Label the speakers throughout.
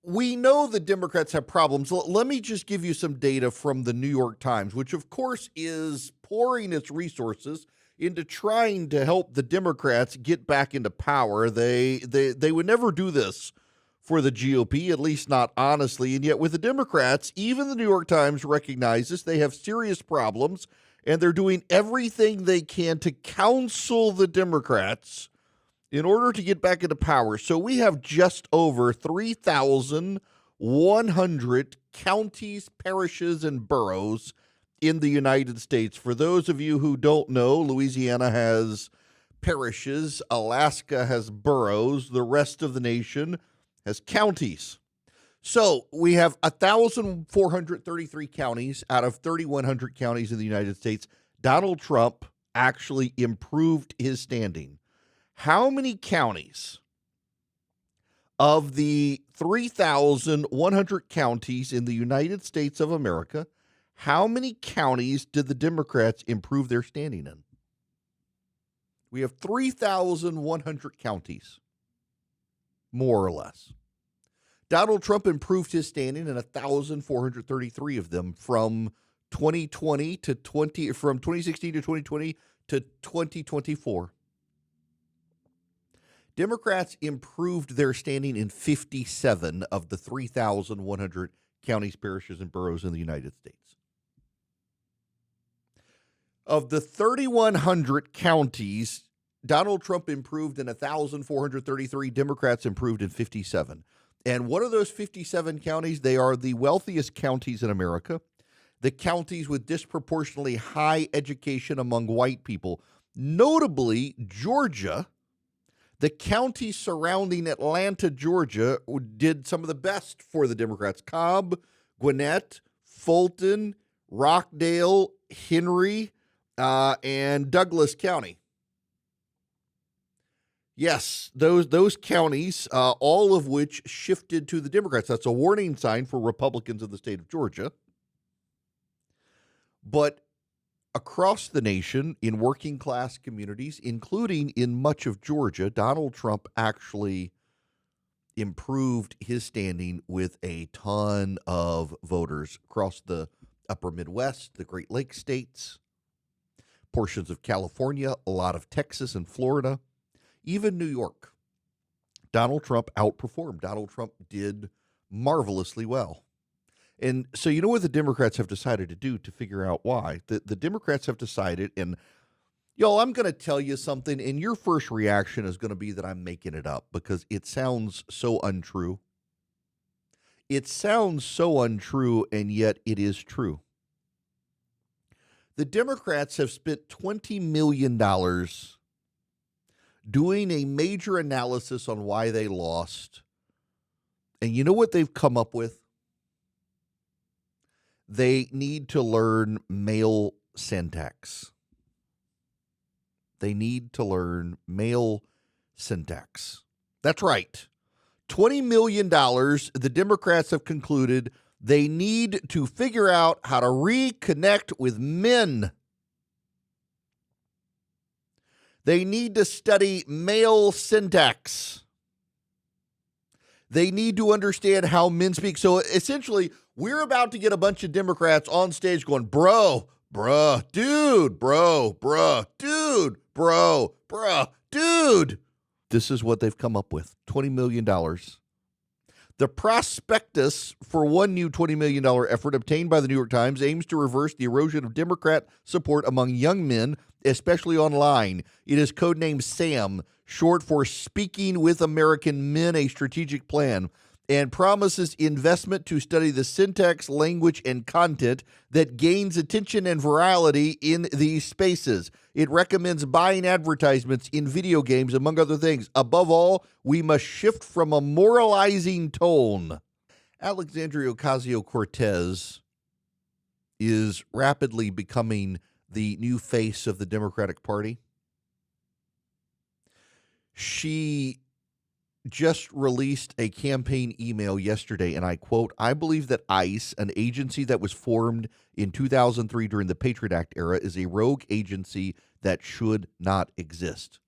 Speaker 1: we know the Democrats have problems. Let me just give you some data from the New York Times, which of course is pouring its resources into trying to help the Democrats get back into power. They would never do this for the GOP, at least not honestly. And yet with the Democrats, even the New York Times recognizes they have serious problems, and they're doing everything they can to counsel the Democrats in order to get back into power. So we have just over 3,100 counties, parishes, and boroughs in the United States. For those of you who don't know, Louisiana has parishes, Alaska has boroughs, the rest of the nation has counties. So we have 1,433 counties out of 3,100 counties in the United States. Donald Trump actually improved his standing. How many counties of the 3,100 counties in the United States of America, how many counties did the Democrats improve their standing in? We have 3,100 counties, more or less. Donald Trump improved his standing in 1,433 of them from 2016 to 2020 to 2024. Democrats improved their standing in 57 of the 3,100 counties, parishes, and boroughs in the United States. Of the 3,100 counties, Donald Trump improved in 1,433. Democrats improved in 57. And what are those 57 counties? They are the wealthiest counties in America, the counties with disproportionately high education among white people, notably Georgia. The counties surrounding Atlanta, Georgia, did some of the best for the Democrats. Cobb, Gwinnett, Fulton, Rockdale, Henry, and Douglas County. Yes, those counties, all of which shifted to the Democrats. That's a warning sign for Republicans in the state of Georgia. But across the nation, in working class communities, including in much of Georgia, Donald Trump actually improved his standing with a ton of voters across the upper Midwest, the Great Lakes states, portions of California, a lot of Texas and Florida, even New York. Donald Trump outperformed. Donald Trump did marvelously well. And so you know what the Democrats have decided to do to figure out why? The Democrats have decided, and y'all, I'm going to tell you something, and your first reaction is going to be that I'm making it up because it sounds so untrue. It sounds so untrue, and yet it is true. The Democrats have spent $20 million doing a major analysis on why they lost. And you know what they've come up with? They need to learn male syntax. They need to learn male syntax. That's right. $20 million, the Democrats have concluded they need to figure out how to reconnect with men. They need to study male syntax. They need to understand how men speak. So essentially, we're about to get a bunch of Democrats on stage going, bro, bruh, dude, bro, bruh, dude, bro, bruh, dude. This is what they've come up with, $20 million. The prospectus for one new $20 million effort obtained by the New York Times aims to reverse the erosion of Democrat support among young men, especially online. It is codenamed SAM, short for Speaking with American Men, a Strategic Plan, and promises investment to study the syntax, language, and content that gains attention and virality in these spaces. It recommends buying advertisements in video games, among other things. Above all, we must shift from a moralizing tone. Alexandria Ocasio-Cortez is rapidly becoming the new face of the Democratic Party. She just released a campaign email yesterday, and I quote, "I believe that ICE, an agency that was formed in 2003 during the Patriot Act era, is a rogue agency that should not exist."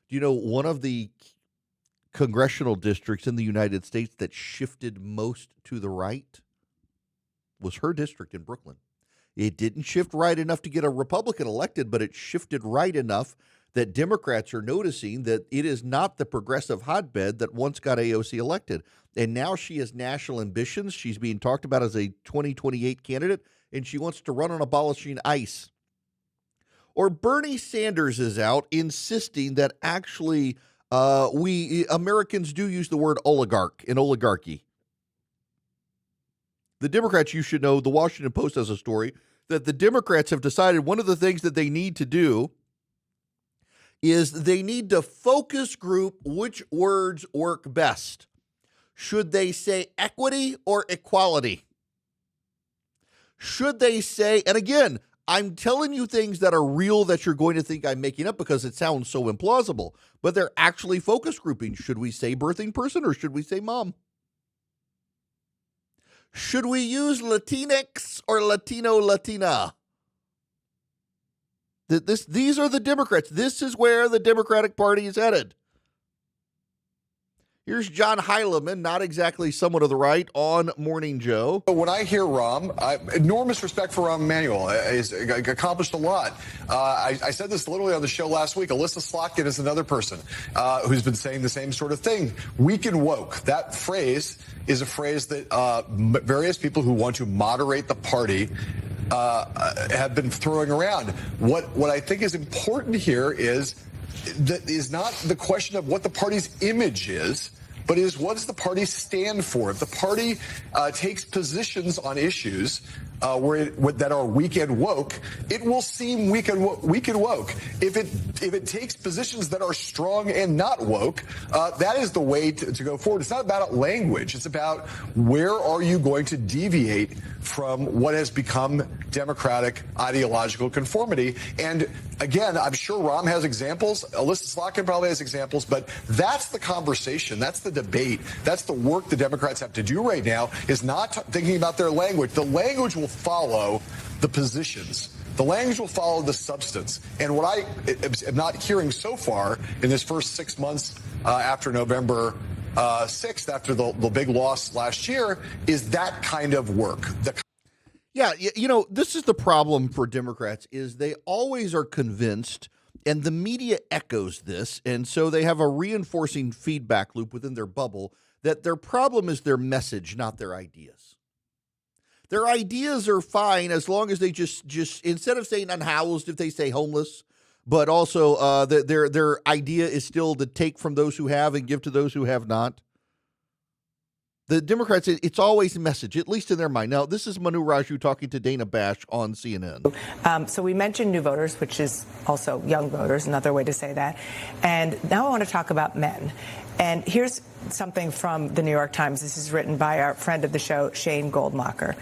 Speaker 1: Do you know one of the congressional districts in the United States that shifted most to the right was her district in Brooklyn. It didn't shift right enough to get a Republican elected, but it shifted right enough that Democrats are noticing that it is not the progressive hotbed that once got AOC elected. And now she has national ambitions. She's being talked about as a 2028 candidate, and she wants to run on abolishing ICE. Or Bernie Sanders is out insisting that actually we Americans do use the word oligarch and oligarchy. The Democrats, you should know, the Washington Post has a story that the Democrats have decided one of the things that they need to do is they need to focus group which words work best. Should they say equity or equality? Should they say, and again, I'm telling you things that are real that you're going to think I'm making up because it sounds so implausible, but they're actually focus grouping. Should we say birthing person or should we say mom? Should we use Latinx or Latino, Latina? These are the Democrats. This is where the Democratic Party is headed. Here's John Heilemann, not exactly someone of the right, on Morning Joe.
Speaker 2: When I hear Rahm, enormous respect for Rahm Emanuel. He's accomplished a lot. I said this literally on the show last week. Alyssa Slotkin is another person who's been saying the same sort of thing. Weak and woke. That phrase is a phrase that various people who want to moderate the party have been throwing around. What I think is important here is not the question of what the party's image is, but is what does the party stand for? If the party takes positions on issues that are weak and woke, it will seem weak and woke. If it takes positions that are strong and not woke, that is the way to go forward. It's not about language. It's about where are you going to deviate from what has become Democratic ideological conformity. And again, I'm sure Rahm has examples. Alyssa Slotkin probably has examples, but that's the conversation. That's the debate. That's the work the Democrats have to do right now, is not thinking about their language. The language will follow the positions. The language will follow the substance. And what I am not hearing so far in this first 6 months after November 6th, after the big loss last year, is that kind of work.
Speaker 1: Yeah, this is the problem for Democrats, is they always are convinced, and the media echoes this, and so they have a reinforcing feedback loop within their bubble, that their problem is their message, not their ideas. Their ideas are fine as long as they just instead of saying unhoused, if they say homeless, but also their idea is still to take from those who have and give to those who have not. The Democrats, it's always a message, at least in their mind. Now, this is Manu Raju talking to Dana Bash on CNN.
Speaker 3: So we mentioned new voters, which is also young voters, another way to say that. And now I want to talk about men. And here's something from the New York Times. This is written by our friend of the show, Shane Goldmacher.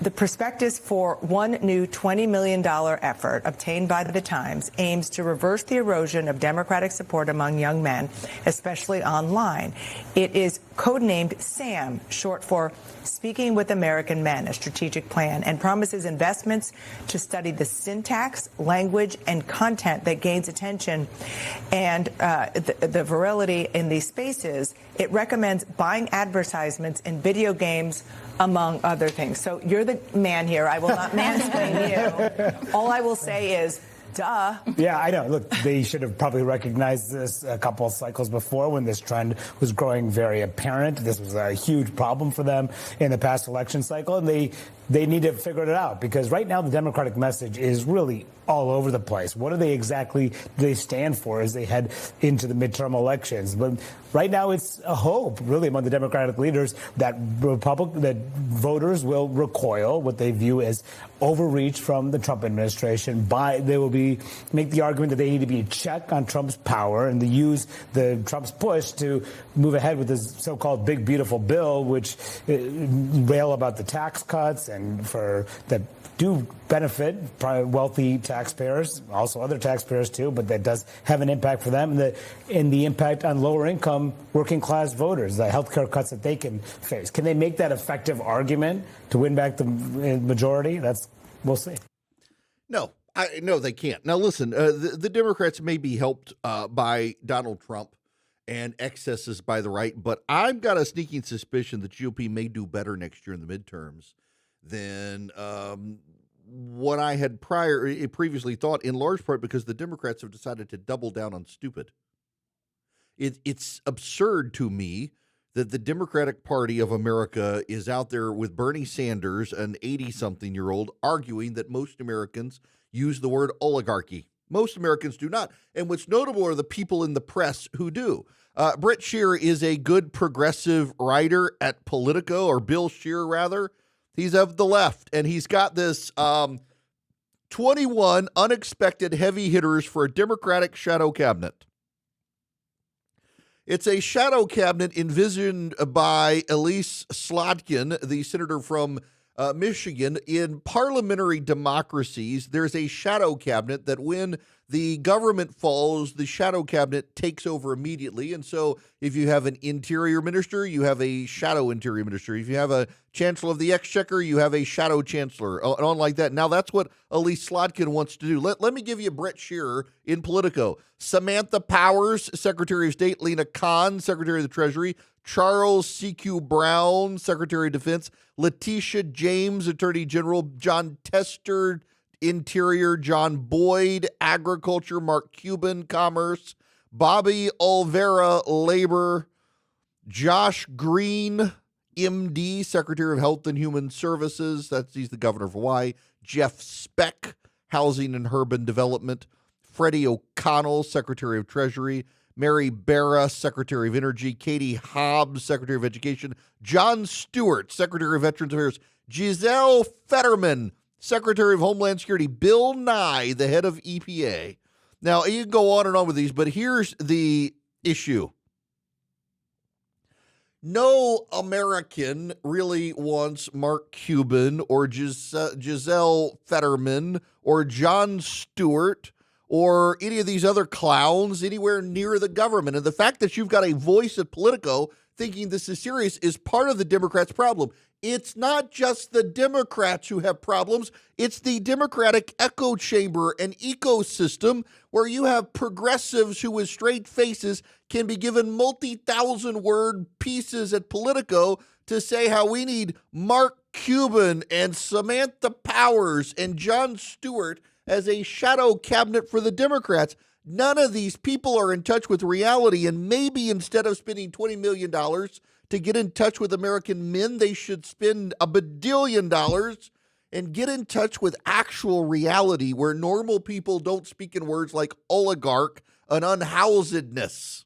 Speaker 3: The prospectus for one new $20 million effort obtained by the Times aims to reverse the erosion of Democratic support among young men, especially online. It is codenamed SAM, short for Speaking with American Men, a strategic plan, and promises investments to study the syntax, language, and content that gains attention and the virility in these spaces. It recommends buying advertisements in video games, among other things. So you're the man here. I will not mansplain you. All I will say is, duh.
Speaker 4: Yeah, I know. Look, they should have probably recognized this a couple of cycles before when this trend was growing very apparent. This was a huge problem for them in the past election cycle, and they need to figure it out, because right now the Democratic message is really all over the place. What do they exactly stand for as they head into the midterm elections? But right now it's a hope, really, among the Democratic leaders that that voters will recoil what they view as overreach from the Trump administration. They will make the argument that they need to be a check on Trump's power and to use Trump's push to move ahead with this so-called big beautiful bill, which rail about the tax cuts and for that do benefit wealthy taxpayers, also other taxpayers too, but that does have an impact for them, and the impact on lower income working class voters, the health care cuts that they can face. Can they make that effective argument to win back the majority? We'll see.
Speaker 1: No, they can't. Now listen, the Democrats may be helped by Donald Trump and excesses by the right. But I've got a sneaking suspicion the GOP may do better next year in the midterms than what I had previously thought, in large part because the Democrats have decided to double down on stupid. It's absurd to me that the Democratic Party of America is out there with Bernie Sanders, an 80-something-year-old, arguing that most Americans use the word oligarchy. Most Americans do not. And what's notable are the people in the press who do. Brett Shearer is a good progressive writer at Politico, or Bill Shearer, rather. He's of the left, and he's got this 21 unexpected heavy hitters for a Democratic shadow cabinet. It's a shadow cabinet envisioned by Elise Slotkin, the senator from Michigan. In parliamentary democracies, there's a shadow cabinet that when the government falls, the shadow cabinet takes over immediately. And so if you have an interior minister, you have a shadow interior minister. If you have a chancellor of the exchequer, you have a shadow chancellor, and on like that. Now, that's what Elise Slotkin wants to do. Let me give you Brett Shearer in Politico. Samantha Powers, Secretary of State. Lena Khan, Secretary of the Treasury. Charles C.Q. Brown, Secretary of Defense. Letitia James, Attorney General. John Tester, Interior. John Boyd, Agriculture. Mark Cuban, Commerce. Bobby Olvera, Labor. Josh Green, MD, Secretary of Health and Human Services. He's the governor of Hawaii. Jeff Speck, Housing and Urban Development. Freddie O'Connell, Secretary of Treasury. Mary Barra, Secretary of Energy. Katie Hobbs, Secretary of Education. John Stewart, Secretary of Veterans Affairs. Giselle Fetterman, Secretary of Homeland Security. Bill Nye, the head of EPA. Now, you can go on and on with these, but here's the issue. No American really wants Mark Cuban or Giselle Fetterman or John Stewart or any of these other clowns anywhere near the government. And the fact that you've got a voice at Politico thinking this is serious is part of the Democrats' problem. It's not just the Democrats who have problems. It's the Democratic echo chamber and ecosystem where you have progressives who with straight faces can be given multi-thousand word pieces at Politico to say how we need Mark Cuban and Samantha Powers and John Stewart as a shadow cabinet for the Democrats. None of these people are in touch with reality, and maybe instead of spending $20 million to get in touch with American men, they should spend $1 billion and get in touch with actual reality where normal people don't speak in words like oligarch and unhousedness.